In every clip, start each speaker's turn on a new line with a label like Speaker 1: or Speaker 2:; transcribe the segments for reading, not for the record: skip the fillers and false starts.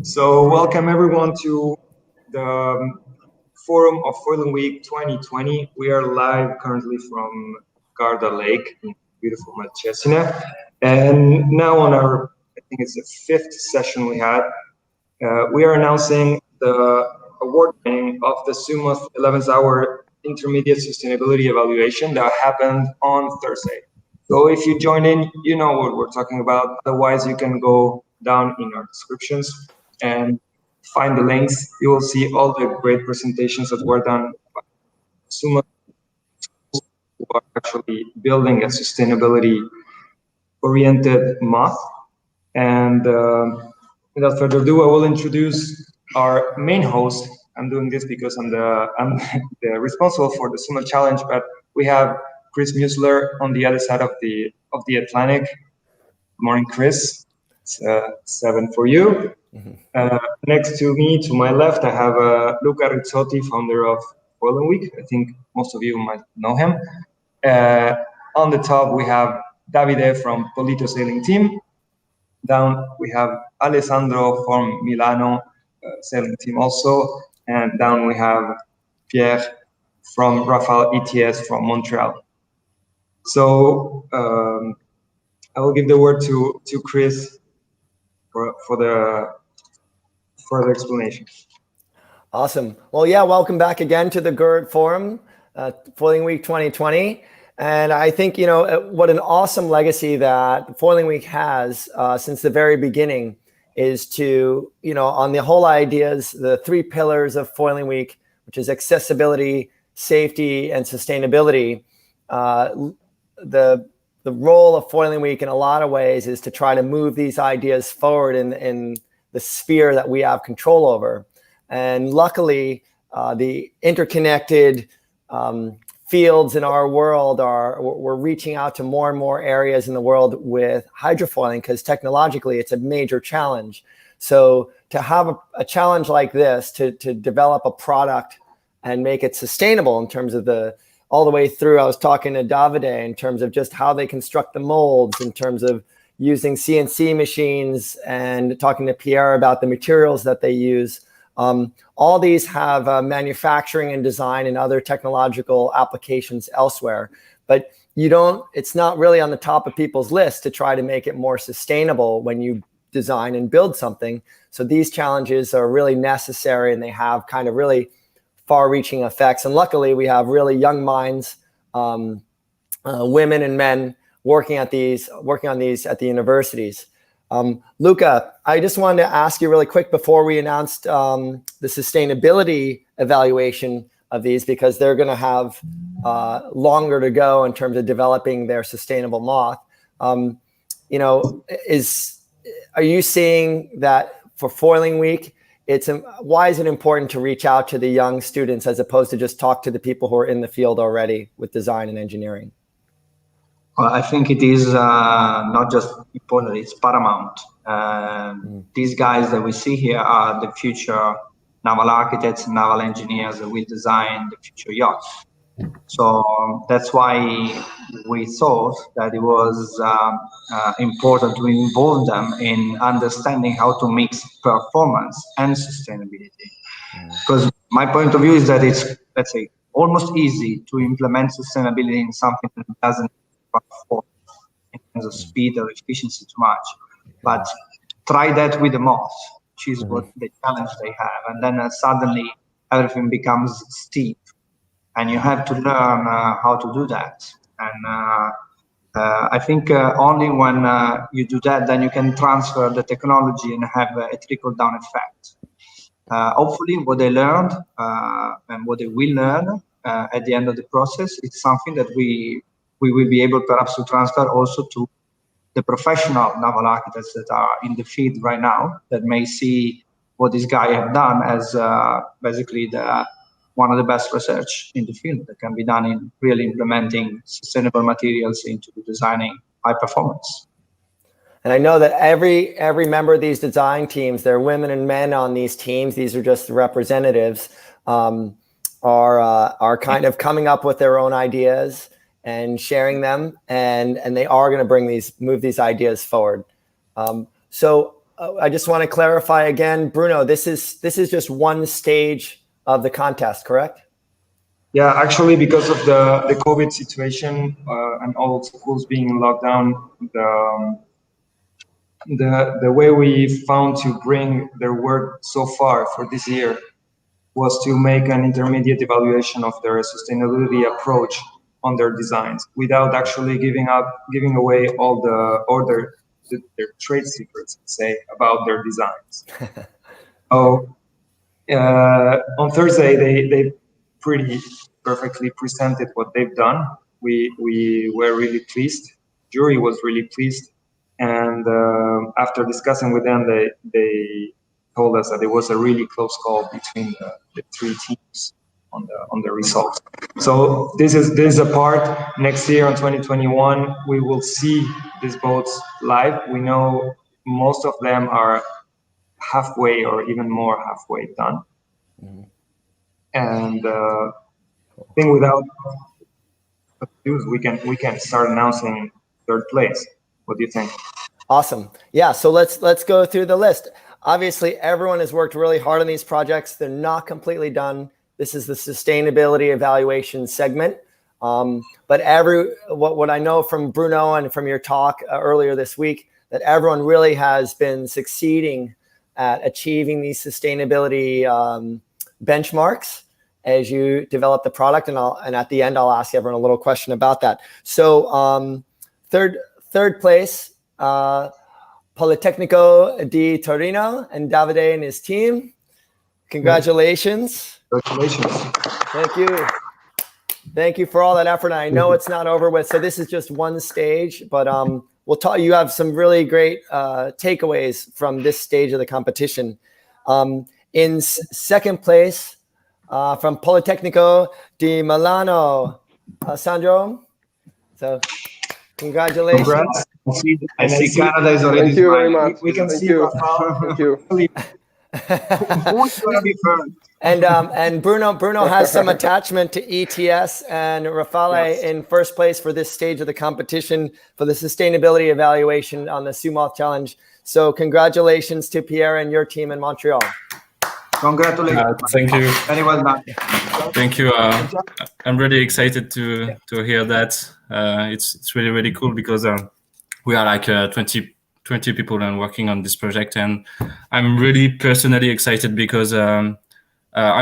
Speaker 1: So welcome everyone to the forum of Foiling Week 2020. We are live currently from Garda Lake in beautiful Malcesine. And now on our, I think it's the fifth session we had, we are announcing the award winning of the SuMoth 11th Hour Intermediate Sustainability Evaluation that happened on Thursday. So if you joined in, you know what we're talking about. Otherwise, you can go down in our descriptions and find the links. You will see all the great presentations that were done by SuMoth, who are actually building a sustainability-oriented moth. And without further ado, I will introduce our main host. I'm doing this because I'm the responsible for the SuMoth Challenge, but we have Chris Musler on the other side of the Atlantic. Good morning, Chris. It's 7 for you. Next to me, to my left, I have Luca Rizzotti, founder of Foiling Week. I think most of you might know him. On the top, we have Davide from Polito Sailing Team. Down, we have Alessandro from Milano Sailing Team also. And down, we have Pierre from Rafale ETS from Montreal. So I will give the word to Chris for the further explanation.
Speaker 2: Awesome. Well, yeah, welcome back again to the GERD Forum, Foiling Week 2020. And I think, you know, what an awesome legacy that Foiling Week has since the very beginning is to, you know, on the whole ideas, the three pillars of Foiling Week, which is accessibility, safety, and sustainability. The role of Foiling Week in a lot of ways is to try to move these ideas forward in the sphere that we have control over. And luckily, the interconnected fields in our world we're reaching out to more and more areas in the world with hydrofoiling because technologically it's a major challenge. So to have a challenge like this, to develop a product and make it sustainable in terms of all the way through, I was talking to Davide in terms of just how they construct the molds, in terms of using CNC machines, and talking to Pierre about the materials that they use. All these have manufacturing and design and other technological applications elsewhere, but it's not really on the top of people's list to try to make it more sustainable when you design and build something. So these challenges are really necessary, and they have kind of really far-reaching effects. And luckily, we have really young minds, women and men working on these at the universities. Luca, I just wanted to ask you really quick before we announced the sustainability evaluation of these, because they're going to have longer to go in terms of developing their sustainable moth. You know, are you seeing that for Foiling Week, why is it important to reach out to the young students as opposed to just talk to the people who are in the field already with design and engineering?
Speaker 3: Well, I think it is not just important, it's paramount. These guys that we see here are the future naval architects and naval engineers that will design the future yachts. So that's why we thought that it was important to involve them in understanding how to mix performance and sustainability. Because my point of view is that it's, let's say, almost easy to implement sustainability in something that doesn't perform in terms of speed or efficiency too much. But try that with the moth, which is what the challenge they have. And then suddenly everything becomes steep. And you have to learn how to do that. And I think only when you do that, then you can transfer the technology and have a trickle-down effect. Hopefully, what they learned and what they will learn at the end of the process is something that we will be able perhaps to transfer also to the professional naval architects that are in the field right now, that may see what this guy have done as basically one of the best research in the field that can be done in really implementing sustainable materials into designing high performance.
Speaker 2: And I know that every member of these design teams, there are women and men on these teams, these are just the representatives, are kind of coming up with their own ideas and sharing them, and they are going to move these ideas forward. So I just want to clarify again, Bruno, this is just one stage of the contest, correct?
Speaker 1: Yeah, actually, because of the COVID situation and all schools being locked down, the way we found to bring their work so far for this year was to make an intermediate evaluation of their sustainability approach on their designs without actually giving away all their trade secrets, say, about their designs. So on Thursday, they pretty perfectly presented what they've done. We were really pleased. Jury was really pleased, and after discussing with them, they told us that it was a really close call between the three teams on the results. So this is a part. Next year in 2021, we will see these boats live. We know most of them are halfway or even more halfway done. And I think without we can start announcing third place. What do you think?
Speaker 2: Awesome. Yeah. So let's go through the list. Obviously, everyone has worked really hard on these projects. They're not completely done. This is the sustainability evaluation segment. But what I know from Bruno and from your talk earlier this week, that everyone really has been succeeding at achieving these sustainability benchmarks as you develop the product. And at the end, I'll ask everyone a little question about that. So third place, Politecnico di Torino and Davide and his team. Congratulations.
Speaker 1: Congratulations.
Speaker 2: Thank you. Thank you for all that effort. I know it's not over with. So this is just one stage, but we'll talk. You have some really great takeaways from this stage of the competition. In second place, from Politecnico di Milano, Sandro. So congratulations.
Speaker 1: Congrats.
Speaker 3: I see Canada is already
Speaker 4: Thank you very
Speaker 3: smiling.
Speaker 4: much.
Speaker 1: We can
Speaker 4: Thank
Speaker 1: see
Speaker 4: you.
Speaker 1: Rafael.
Speaker 4: Thank you.
Speaker 3: Who's going to be first?
Speaker 2: And Bruno has some attachment to ETS and Rafale
Speaker 1: Yes.
Speaker 2: in first place for this stage of the competition for the sustainability evaluation on the SuMoth challenge. So congratulations to Pierre and your team in Montreal.
Speaker 3: Congratulations.
Speaker 5: Thank you.
Speaker 3: Very well done.
Speaker 5: Thank you. I'm really excited to hear that. It's really, really cool because we are like 20 people and working on this project, and I'm really personally excited because I'm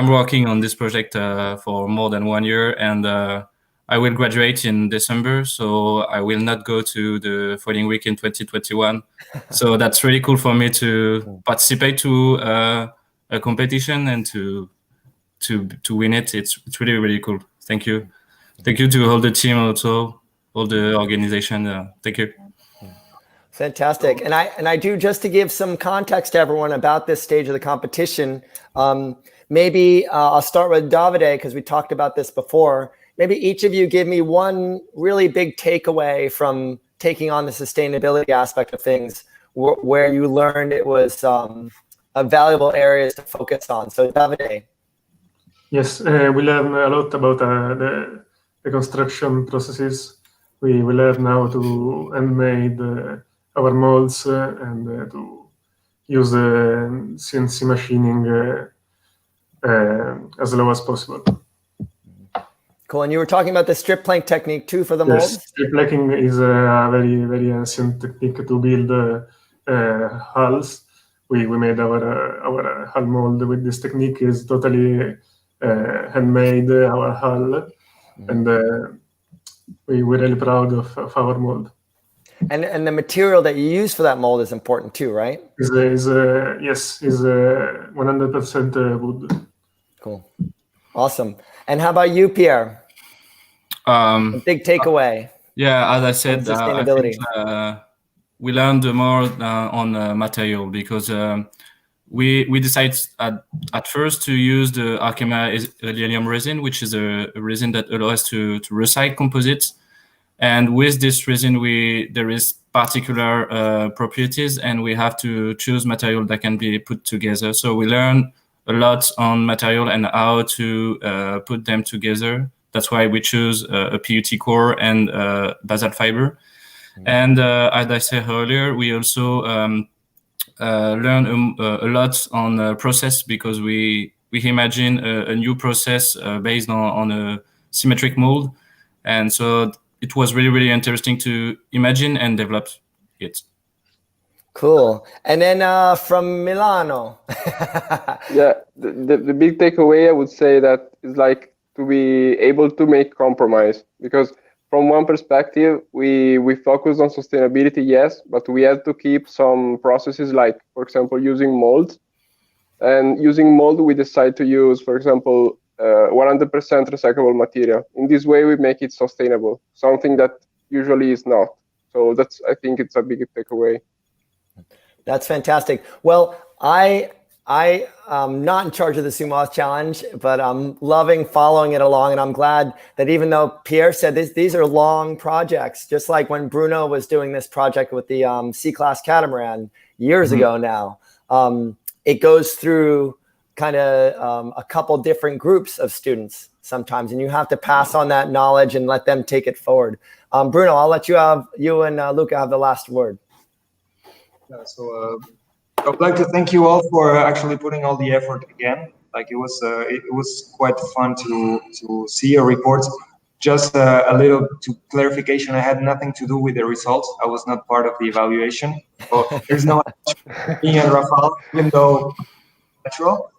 Speaker 5: working on this project for more than 1 year, and I will graduate in December, so I will not go to the foiling week in 2021. So that's really cool for me to participate to a competition and to win it. It's really, really cool. Thank you. Thank you to all the team, also all the organization. Thank you.
Speaker 2: Fantastic. And I do, just to give some context to everyone about this stage of the competition, maybe I'll start with Davide because we talked about this before. Maybe each of you give me one really big takeaway from taking on the sustainability aspect of things where you learned it was a valuable areas to focus on. So Davide.
Speaker 4: Yes, we learn a lot about the construction processes. We learn how to handmade our molds and to use CNC machining as low as possible.
Speaker 2: Cool. And you were talking about the strip plank technique too for the molds?
Speaker 4: Yes, strip planking is a very, very ancient technique to build hulls. We made our hull mold with this technique. Is totally handmade, our hull, and we're really proud of our mold.
Speaker 2: And the material that you use for that mold is important too, right?
Speaker 4: Is 100% wood.
Speaker 2: Cool. Awesome. And how about you, Pierre? A big takeaway.
Speaker 5: Yeah, as I said, I
Speaker 2: sustainability.
Speaker 5: think, we learned more on material because we decided at first to use the Arkema Helium resin, which is a resin that allows us to recycle composites. And with this resin, there is particular properties, and we have to choose material that can be put together. So we learn a lot on material and how to put them together. That's why we choose a PUT core and basalt fiber. And as I said earlier, we also learn a lot on process, because we imagine a new process based on a symmetric mold, and so it was really interesting to imagine and develop it.
Speaker 2: Cool. And then from Milano.
Speaker 6: Yeah, the big takeaway I would say that is like to be able to make compromise, because from one perspective we focus on sustainability, yes, but we have to keep some processes, like for example using molds. And using mold, we decide to use, for example, 100% recyclable material. In this way we make it sustainable, something that usually is not. So that's, I think it's a big takeaway.
Speaker 2: That's fantastic. Well, I'm not in charge of the SuMoth challenge, but I'm loving following it along. And I'm glad that even though Pierre said these are long projects, just like when Bruno was doing this project with the C-Class catamaran years ago now, it goes through kind of a couple different groups of students sometimes, and you have to pass on that knowledge and let them take it forward. Bruno, I'll let you and Luca have the last word.
Speaker 1: So I would like to thank you all for actually putting all the effort again. Like it was quite fun to see your reports. Just a little to clarification, I had nothing to do with the results. I was not part of the evaluation. Well, there's no me and Rafael, even though natural.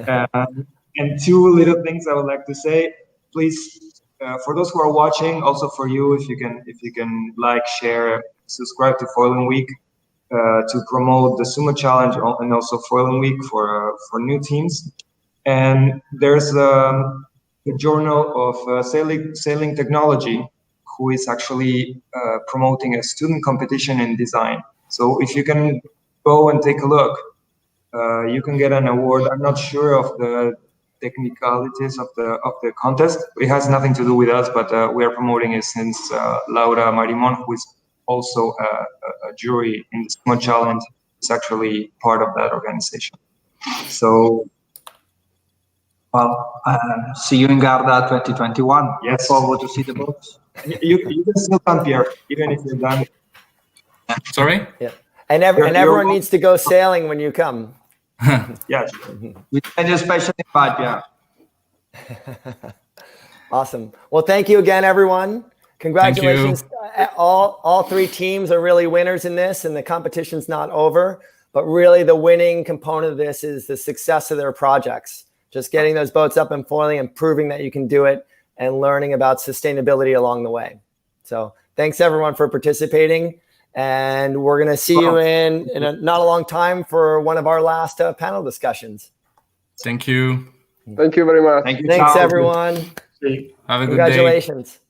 Speaker 1: And two little things I would like to say. Please, for those who are watching, also for you, if you can like, share, subscribe to Foiling Week. To promote the SuMoth Challenge and also Foiling Week for new teams. And there's a journal of sailing technology who is actually promoting a student competition in design. So if you can go and take a look, you can get an award. I'm not sure of the technicalities of the contest. It has nothing to do with us, but we are promoting it since Laura Marimon, who is also a jury in the SuMoth Challenge, is actually part of that organization. So,
Speaker 3: well, see you in Garda 2021.
Speaker 1: Yes.
Speaker 3: Look forward to see the boats.
Speaker 1: You can still come, Pierre, even if you're done.
Speaker 5: Sorry?
Speaker 2: Yeah. And everyone needs to go sailing when you come.
Speaker 1: Yeah, sure.
Speaker 3: We send you a special invite, yeah.
Speaker 2: Awesome. Well, thank you again, everyone. Congratulations. All three teams are really winners in this, and the competition's not over. But really, the winning component of this is the success of their projects. Just getting those boats up and foiling and proving that you can do it, and learning about sustainability along the way. So thanks, everyone, for participating. And we're going to see you in not a long time for one of our last panel discussions.
Speaker 5: Thank you.
Speaker 6: Thank you very much.
Speaker 3: Thank you.
Speaker 2: Thanks,
Speaker 3: Ciao.
Speaker 2: everyone.
Speaker 4: See.
Speaker 5: Have a good day.
Speaker 2: Congratulations.